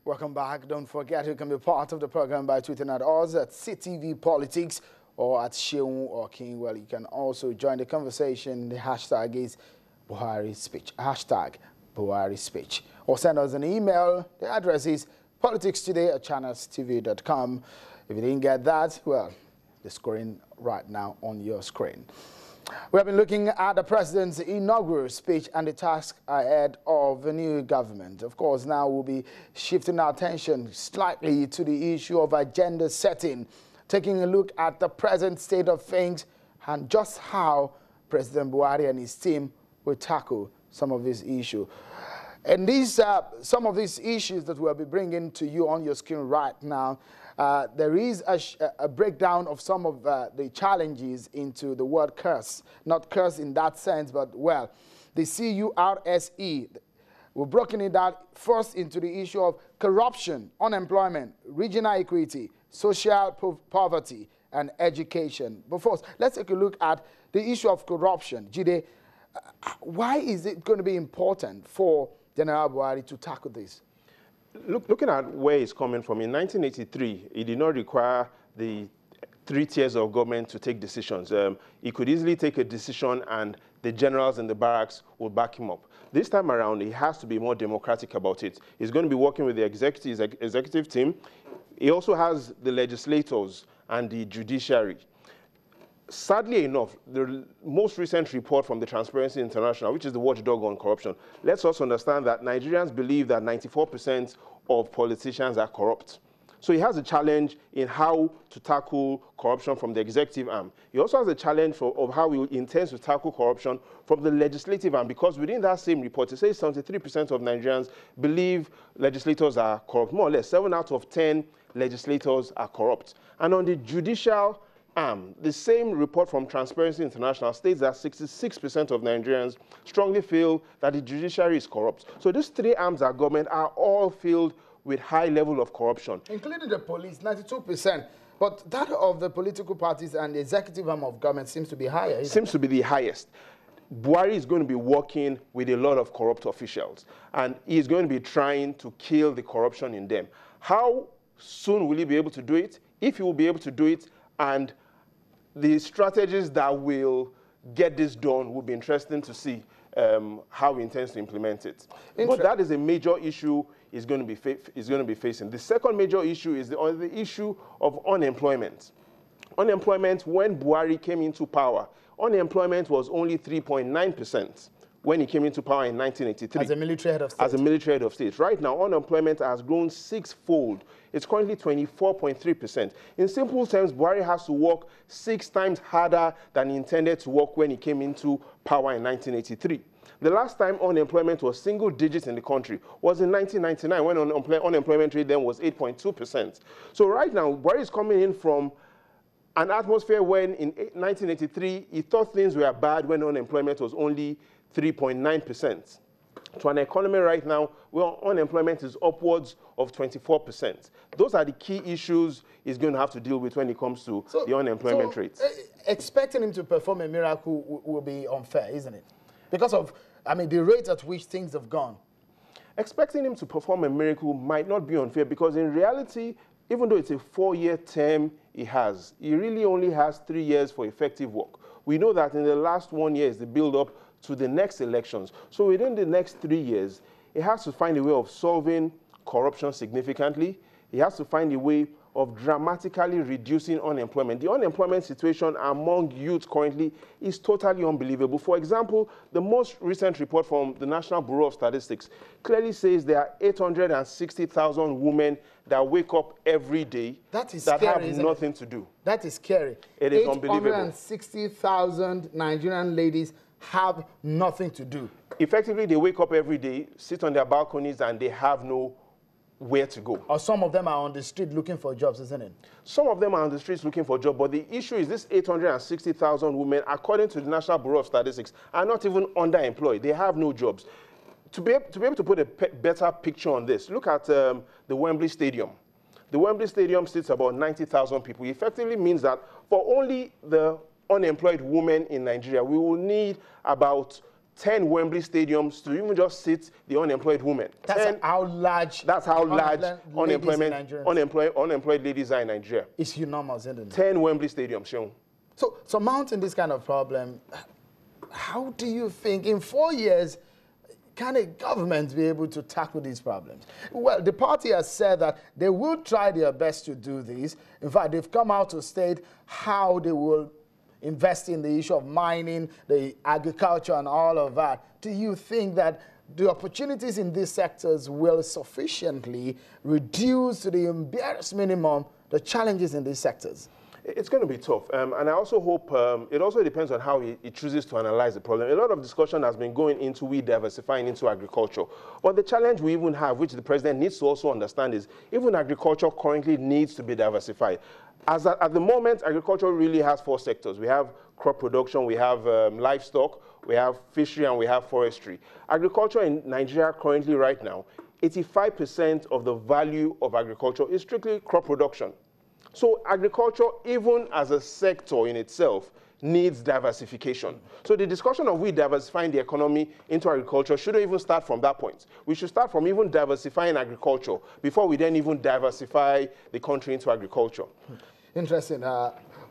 Welcome back. Don't forget you can be part of the program by tweeting at us at CTV Politics or at Sheung or King. Well, you can also join the conversation. The hashtag is Buhari Speech. Hashtag Buhari Speech. Or send us an email. The address is politicstoday@channelstv.com. If you didn't get that, well, the screen right now on your screen. We have been looking at the president's inaugural speech and the task ahead of the new government. Of course, now we'll be shifting our attention slightly to the issue of agenda setting, taking a look at the present state of things and just how President Buhari and his team will tackle some of these issues. And these, some of these issues that we'll be bringing to you on your screen right now, there is a breakdown of some of the challenges into the word curse. Not curse in that sense, but, well, the CURSE. We've broken it down first into the issue of corruption, unemployment, regional equity, social poverty, and education. But first, let's take a look at the issue of corruption. Jide, why is it going to be important for General Buhari to tackle this? Looking at where it's coming from, in 1983, it did not require the 3 tiers of government to take decisions. He could easily take a decision and the generals in the barracks would back him up. This time around, he has to be more democratic about it. He's going to be working with the executive team. He also has the legislators and the judiciary. Sadly enough, the most recent report from the Transparency International, which is the watchdog on corruption, lets us understand that Nigerians believe that 94% of politicians are corrupt. So he has a challenge in how to tackle corruption from the executive arm. He also has a challenge of how he intends to tackle corruption from the legislative arm, because within that same report, it says 73% of Nigerians believe legislators are corrupt. More or less, 7 out of 10 legislators are corrupt. And on the judicial the same report from Transparency International states that 66% of Nigerians strongly feel that the judiciary is corrupt. So these 3 arms of government are all filled with high level of corruption. Including the police, 92%. But that of the political parties and the executive arm of government seems to be higher. Seems to be the highest. Buhari is going to be working with a lot of corrupt officials, and he's going to be trying to kill the corruption in them. How soon will he be able to do it? If he will be able to do it, and the strategies that will get this done will be interesting to see how he intends to implement it. But that is a major issue he's going to be facing. The second major issue is the issue of unemployment. Unemployment, when Buhari came into power, unemployment was only 3.9%. when he came into power in 1983. As a military head of state. As a military head of state. Right now, unemployment has grown 6-fold. It's currently 24.3%. In simple terms, Buhari has to work 6 times harder than he intended to work when he came into power in 1983. The last time unemployment was single digits in the country was in 1999, when unemployment rate then was 8.2%. So right now, Buhari is coming in from an atmosphere when in 1983, he thought things were bad when unemployment was only 3.9%. To an economy right now where unemployment is upwards of 24%. Those are the key issues he's going to have to deal with when it comes to the unemployment rates. Expecting him to perform a miracle will be unfair, isn't it? Because of, I mean, the rate at which things have gone. Expecting him to perform a miracle might not be unfair, because in reality, even though it's a 4-year term he really only has 3 years for effective work. We know that in the last 1 year is the build-up to the next elections. So within the next 3 years, he has to find a way of solving corruption significantly. He has to find a way of dramatically reducing unemployment. The unemployment situation among youth currently is totally unbelievable. For example, the most recent report from the National Bureau of Statistics clearly says there are 860,000 women that wake up every day that have nothing to do. That is scary. It is unbelievable. 860,000 Nigerian ladies have nothing to do. Effectively, they wake up every day, sit on their balconies, and they have no where to go. Or some of them are on the street looking for jobs, isn't it? Some of them are on the streets looking for jobs, but the issue is this 860,000 women, according to the National Bureau of Statistics, are not even underemployed. They have no jobs. To be able to put a better picture on this, look at the Wembley Stadium. The Wembley Stadium seats about 90,000 people. It effectively means that for only the unemployed women in Nigeria, we will need about 10 Wembley stadiums to even just sit the unemployed women. That's how large. That's how large unemployed ladies are in Nigeria. It's enormous, isn't it? 10 Wembley stadiums shown. So mounting this kind of problem, how do you think in 4 years can a government be able to tackle these problems? Well, the party has said that they will try their best to do this. In fact, they've come out to state how they will invest in the issue of mining, the agriculture, and all of that. Do you think that the opportunities in these sectors will sufficiently reduce to the barest minimum the challenges in these sectors? It's going to be tough, and I also hope it also depends on how he chooses to analyze the problem. A lot of discussion has been going into we diversifying into agriculture. But the challenge we even have, which the president needs to also understand, is even agriculture currently needs to be diversified. At the moment, agriculture really has 4 sectors. We have crop production, we have livestock, we have fishery, and we have forestry. Agriculture in Nigeria currently right now, 85% of the value of agriculture is strictly crop production. So agriculture, even as a sector in itself, needs diversification. So the discussion of we diversifying the economy into agriculture shouldn't even start from that point. We should start from even diversifying agriculture before we then even diversify the country into agriculture. Interesting.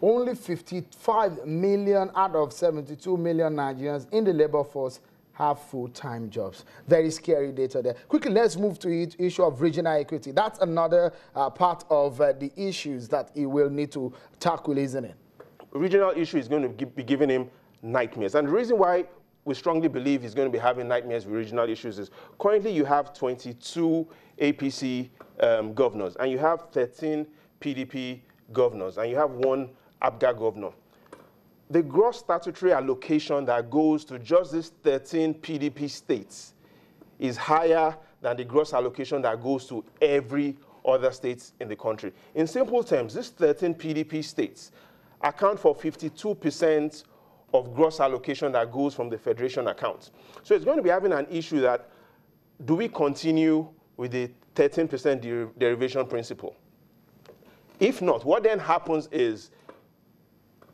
Only 55 million out of 72 million Nigerians in the labor force have full-time jobs. Very scary data there. Quickly, let's move to the issue of regional equity. That's another part of the issues that he will need to tackle, isn't it? Regional issue is going to be giving him nightmares. And the reason why we strongly believe he's going to be having nightmares with regional issues is currently you have 22 APC governors, and you have 13 PDP governors, and you have 1 APGA governor. The gross statutory allocation that goes to just these 13 PDP states is higher than the gross allocation that goes to every other state in the country. In simple terms, these 13 PDP states account for 52% of gross allocation that goes from the federation account. So it's going to be having an issue that, do we continue with the 13% derivation principle? If not, what then happens is,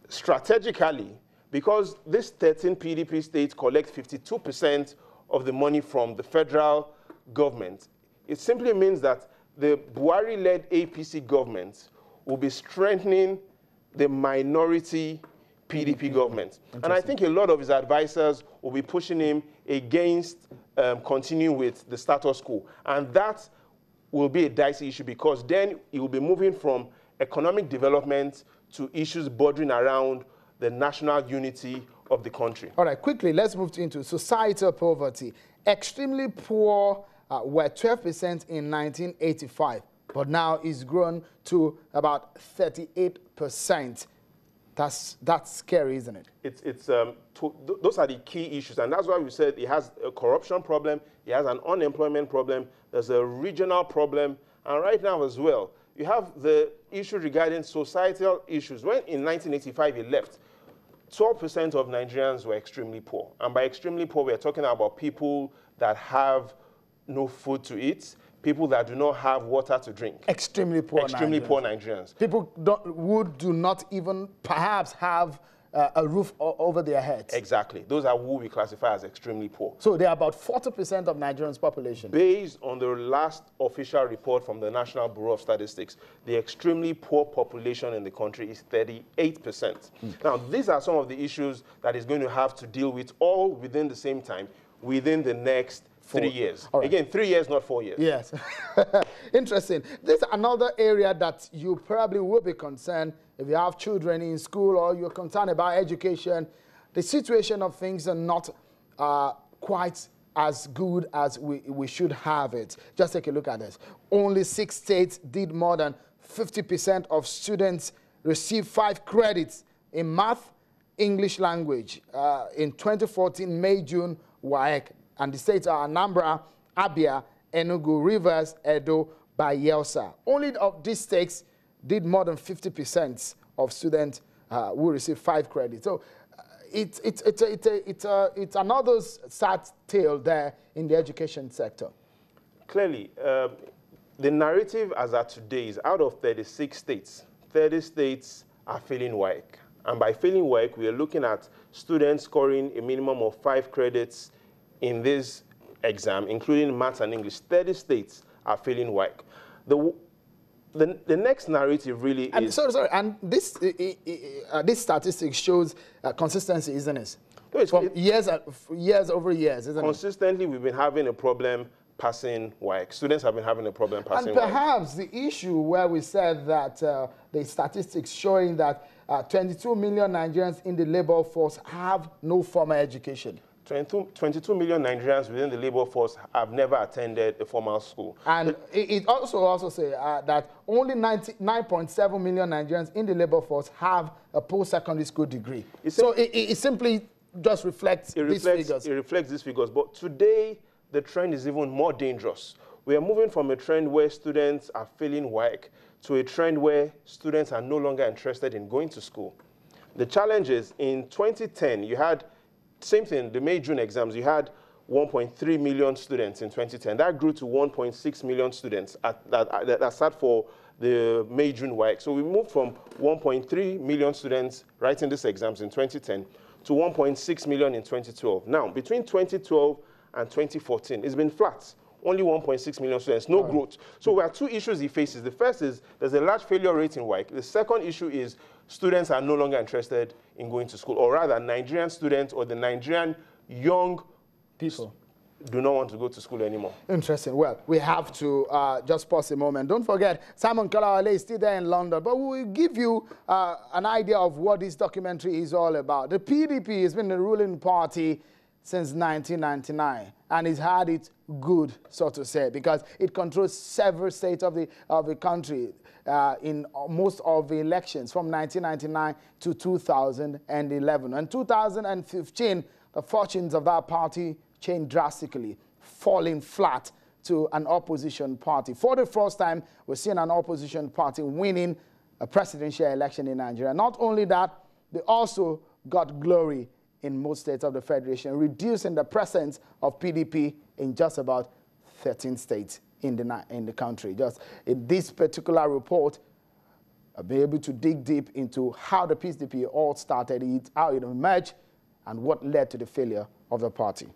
strategically, because these 13 PDP states collect 52% of the money from the federal government, it simply means that the Buhari-led APC government will be strengthening the minority PDP government. And I think a lot of his advisors will be pushing him against continuing with the status quo. And that will be a dicey issue, because then he will be moving from economic development to issues bordering around the national unity of the country. All right, quickly, let's move into societal poverty. Extremely poor were 12% in 1985, but now it's grown to about 38%. That's scary, isn't it? Those are the key issues, and that's why we said he has a corruption problem, he has an unemployment problem, there's a regional problem, and right now as well, you have the issue regarding societal issues. When in 1985 he left, 12% of Nigerians were extremely poor. And by extremely poor, we're talking about people that have no food to eat, people that do not have water to drink. Extremely poor Nigerians. People who do not even perhaps have a roof over their heads. Exactly. Those are who we classify as extremely poor. So they're about 40% of Nigerians' population. Based on the last official report from the National Bureau of Statistics, the extremely poor population in the country is 38%. Now, these are some of the issues that is going to have to deal with all within the same time, within the next 3 years. Right. Again, 3 years, not 4 years. Yes. Interesting. There's another area that you probably will be concerned if you have children in school or you're concerned about education. The situation of things are not quite as good as we should have it. Just take a look at this. Only 6 states did more than 50% of students receive 5 credits in math, English language. In 2014, May, June, WAEC. And the states are Anambra, Abia, Enugu, Rivers, Edo, Bayelsa. Only of these states did more than 50% of students who receive 5 credits. So it's another sad tale there in the education sector. Clearly, the narrative as at today is out of 36 states, 30 states are failing WAEC. And by failing WAEC, we are looking at students scoring a minimum of 5 credits in this exam, including maths and English. 30 states are failing WAEC. The next narrative really is... Sorry, and this statistic shows consistency, isn't it? No, from years over years, isn't it? Consistently, we've been having a problem passing WAEC. Students have been having a problem passing WAEC. And perhaps the issue where we said that the statistics showing that 22 million Nigerians in the labor force have no formal education. 22 million Nigerians within the labor force have never attended a formal school. And it also says that only 9.7 million Nigerians in the labor force have a post-secondary school degree. So it simply just reflects these figures. It reflects these figures. But today, the trend is even more dangerous. We are moving from a trend where students are failing WAEC to a trend where students are no longer interested in going to school. The challenge is, in 2010, you had same thing, the May-June exams, you had 1.3 million students in 2010. That grew to 1.6 million students that sat for the May-June WAEC. So we moved from 1.3 million students writing these exams in 2010 to 1.6 million in 2012. Now, between 2012 and 2014, it's been flat. Only 1.6 million students, no growth. So there are two issues he faces. The first is there's a large failure rate in WAEC. The second issue is students are no longer interested in going to school, or rather Nigerian students or the Nigerian young people do not want to go to school anymore. Interesting. Well, we have to just pause a moment. Don't forget, Simon Kalawale is still there in London, but we will give you an idea of what this documentary is all about. The PDP has been the ruling party since 1999, and it's had it good, so to say, because it controls several states of the country in most of the elections from 1999 to 2011. In 2015, the fortunes of that party changed drastically, falling flat to an opposition party. For the first time, we're seeing an opposition party winning a presidential election in Nigeria. Not only that, they also got glory in most states of the Federation, reducing the presence of PDP in just about 13 states in the country. Just in this particular report, I'll be able to dig deep into how the PDP all started, how it emerged, and what led to the failure of the party.